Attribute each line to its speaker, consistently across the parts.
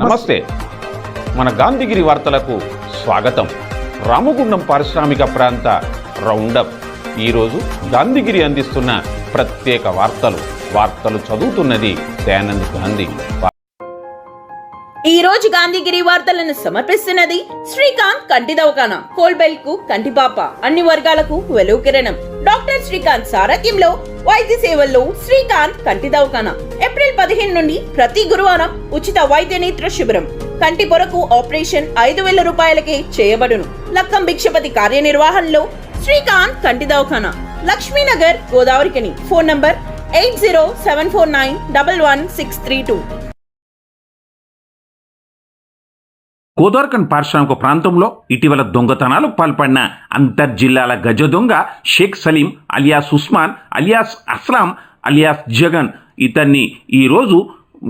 Speaker 1: నమస్తే. మన గాంధీగిరి వార్తలకు స్వాగతం. రామగుండం పారిశ్రామిక ప్రాంత రౌండప్. ఈరోజు గాంధీగిరి అందిస్తున్న ప్రత్యేక వార్తలు చదువుతున్నది దయానంద్ గాంధీ.
Speaker 2: ఈ రోజు గాంధీగిరి వార్తలను సమర్పిస్తున్నది శ్రీకాంత్ కంటి దవాఖానా. కోల్బెల్ కు కంటిపాప, అన్ని వర్గాలకు వెలుగు కిరణం. డాక్టర్ శ్రీకాంత్ సారథ్యంలో వైద్య సేవల్లో శ్రీకాంత్ కంటి దవాఖానా. ఏప్రిల్ 15 నుండి ప్రతి గురువారం ఉచిత వైద్య నేత్ర శిబిరం. కంటి పొరకు ఆపరేషన్ 5,000 రూపాయలకే చేయబడును. లక్కం భిక్షపతి కార్యనిర్వహణలో శ్రీకాంత్ కంటి దవాఖానా, లక్ష్మీనగర్, గోదావరికని. Phone number 8074911632.
Speaker 3: గోదావరిఖని పారిశ్రామిక ప్రాంతంలో ఇటీవల దొంగతనాలకు పాల్పడిన అంతర్జిల్లాల గజ దొంగ Sheikh Salim alias Usman alias Aslam alias Jagan ఇతన్ని ఈరోజు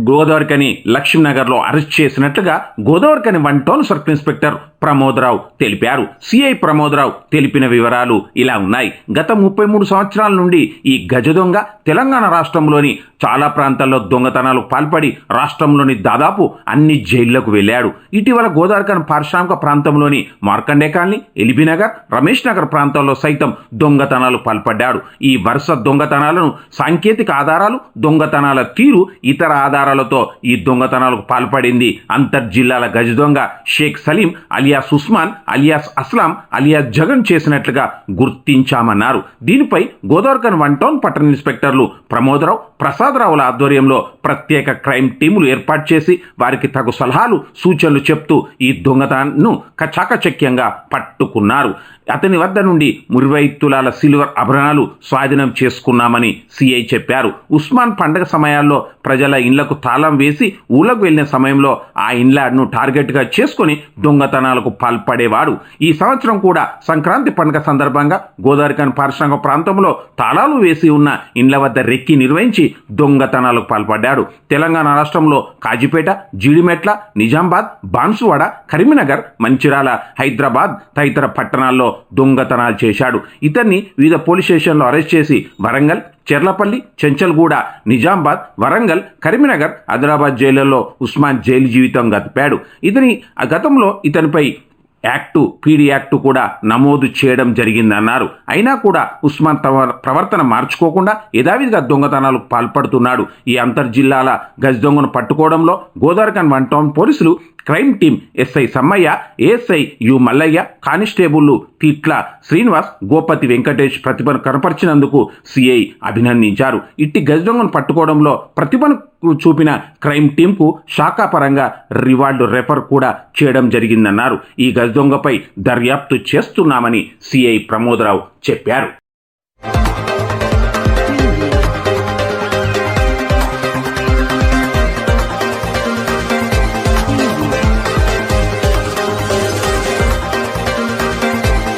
Speaker 3: గోదావరిఖని లక్ష్మీనగర్లో అరెస్ట్ చేసినట్లుగా Godavarikhani 1 town circle inspector Pramodarao తెలిపారు. సిఐ ప్రమోదరావు తెలిపిన వివరాలు ఇలా ఉన్నాయి. గత 33 సంవత్సరాల నుండి ఈ గజ దొంగ తెలంగాణ రాష్ట్రంలోని చాలా ప్రాంతాల్లో దొంగతనాలకు పాల్పడి రాష్ట్రంలోని దాదాపు అన్ని జైళ్లకు వెళ్ళాడు. ఇటీవల గోదావరిఖని పారిశ్రామిక ప్రాంతంలోని మార్కండే కాలనీ, ఎల్బీనగర్, రమేష్ నగర్ ప్రాంతాల్లో సైతం దొంగతనాలు పాల్పడ్డాడు. ఈ వరుస దొంగతనాలను సాంకేతిక ఆధారాలు, దొంగతనాల తీరు, ఇతర ఆధారాలతో ఈ దొంగతనాలకు పాల్పడింది అంతర్జిల్లాల గజ దొంగ Sheikh Salim alias Usman alias Aslam alias Jagan చేసినట్లుగా గుర్తించామన్నారు. దీనిపై గోదావరిఖని 1 టౌన్ పట్టణ ఇన్స్పెక్టర్లు ప్రమోదరావు, ప్రసాదరావుల ఆధ్వర్యంలో ప్రత్యేక క్రైమ్ టీములు ఏర్పాటు చేసి వారికి తగు సలహాలు, సూచనలు చెప్తూ ఈ దొంగతనాన్ని చాకచక్యంగా పట్టుకున్నారు. అతని వద్ద నుండి 20 తులాల సిల్వర్ ఆభరణాలు స్వాధీనం చేసుకున్నామని సిఐ చెప్పారు. ఉస్మాన్ పండగ సమయాల్లో ప్రజల ఇండ్లకు తాళం వేసి ఊళ్ళకు వెళ్లిన సమయంలో ఆ ఇండ్లను టార్గెట్గా చేసుకుని దొంగతనాలకు పాల్పడేవాడు. ఈ సంవత్సరం కూడా సంక్రాంతి పండుగ సందర్భంగా గోదావరిఖని పారిశ్రామిక ప్రాంతంలో తాళాలు వేసి ఉన్న ఇండ్ల వద్ద రెక్కి నిర్వహించి దొంగతనాలకు పాల్పడ్డాడు. తెలంగాణ రాష్ట్రంలో కాజీపేట, జీడిమెట్ల, నిజామాబాద్, బాన్సువాడ, కరీంనగర్, మంచిర్యాల, హైదరాబాద్ తదితర పట్టణాల్లో దొంగతనాలు చేశాడు. ఇతన్ని వివిధ పోలీస్ స్టేషన్లో అరెస్ట్ చేసి వరంగల్, చెర్లపల్లి, చెంచల్గూడ, నిజామాబాద్, వరంగల్, కరీంనగర్, ఆదిలాబాద్ జైళ్లలో ఉస్మాన్ జైలు జీవితం గడిపాడు. గతంలో ఇతనిపై పీడీ యాక్టు కూడా నమోదు చేయడం జరిగిందన్నారు. అయినా కూడా ఉస్మాన్ ప్రవర్తన మార్చుకోకుండా యథావిధిగా దొంగతనాలకు పాల్పడుతున్నాడు. ఈ అంతర్జిల్లాల గజ దొంగను పట్టుకోవడంలో గోదావరిఖని 1 టౌన్ పోలీసులు crime team SI Sammaiah, ASI U Mallaiah, కానిస్టేబుళ్లు తిట్ల శ్రీనివాస్, గోపతి వెంకటేష్ ప్రతిభను కనపరిచినందుకు సిఐ అభినందించారు. ఇట్టి గజ దొంగను పట్టుకోవడంలో ప్రతిభను చూపిన క్రైమ్ టీంకు శాఖాపరంగా రివార్డు రెఫర్ కూడా చేయడం జరిగిందన్నారు. ఈ గజ దొంగపై దర్యాప్తు చేస్తున్నామని సిఐ ప్రమోదరావు చెప్పారు.